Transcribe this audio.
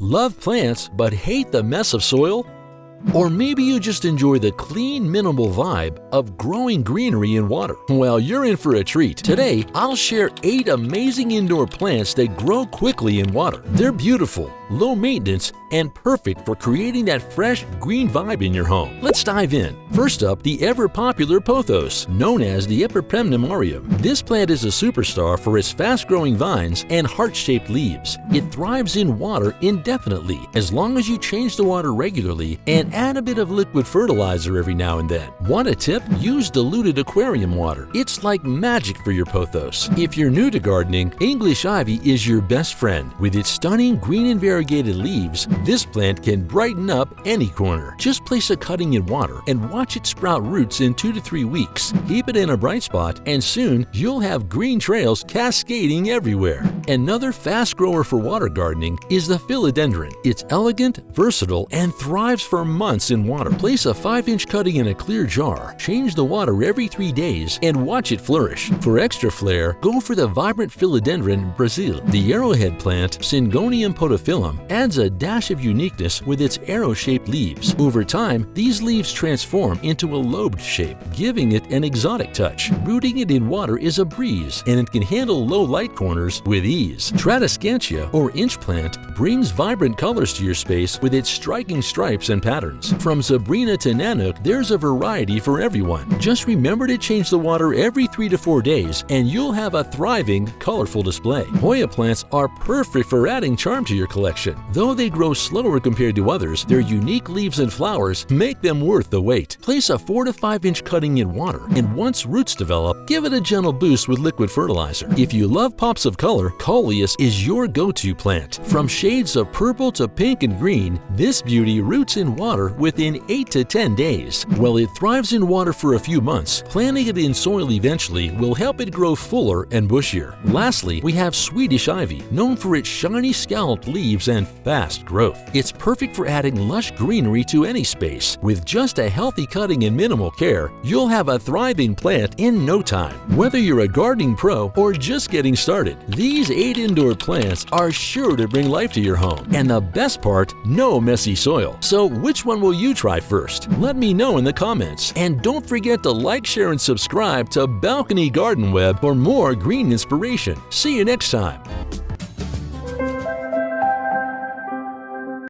Love plants but hate the mess of soil? Or maybe you just enjoy the clean, minimal vibe of growing greenery in water. Well, you're in for a treat. Today, I'll share 8 amazing indoor plants that grow quickly in water. They're beautiful, low maintenance, and perfect for creating that fresh, green vibe in your home. Let's dive in. First up, the ever-popular Pothos, known as the Epipremnum aureum. This plant is a superstar for its fast-growing vines and heart-shaped leaves. It thrives in water indefinitely, as long as you change the water regularly and add a bit of liquid fertilizer every now and then. Want a tip? Use diluted aquarium water. It's like magic for your pothos. If you're new to gardening, English ivy is your best friend. With its stunning green and variegated leaves, this plant can brighten up any corner. Just place a cutting in water and watch it sprout roots in 2 to 3 weeks. Keep it in a bright spot and soon you'll have green trails cascading everywhere. Another fast grower for water gardening is the Philodendron. It's elegant, versatile, and thrives for months in water. Place a 5-inch cutting in a clear jar, change the water every 3 days, and watch it flourish. For extra flair, go for the vibrant Philodendron Brazil. The arrowhead plant, Syngonium podophyllum, adds a dash of uniqueness with its arrow-shaped leaves. Over time, these leaves transform into a lobed shape, giving it an exotic touch. Rooting it in water is a breeze, and it can handle low light corners with ease. Tradescantia, or inch plant, brings vibrant colors to your space with its striking stripes and patterns. From Sabrina to Nanook, there's a variety for everyone. Just remember to change the water every 3 to 4 days, and you'll have a thriving, colorful display. Hoya plants are perfect for adding charm to your collection. Though they grow slower compared to others, their unique leaves and flowers make them worth the wait. Place a 4 to 5-inch cutting in water, and once roots develop, give it a gentle boost with liquid fertilizer. If you love pops of color, Coleus is your go-to plant. From shades of purple to pink and green, this beauty roots in water within 8 to 10 days. While it thrives in water for a few months, planting it in soil eventually will help it grow fuller and bushier. Lastly, we have Swedish ivy, known for its shiny scalloped leaves and fast growth. It's perfect for adding lush greenery to any space. With just a healthy cutting and minimal care, you'll have a thriving plant in no time. Whether you're a gardening pro or just getting started, these 8 indoor plants are sure to bring life to your home. And the best part, no messy soil. So which one will you try first? Let me know in the comments. And don't forget to like, share, and subscribe to Balcony Garden Web for more green inspiration. See you next time.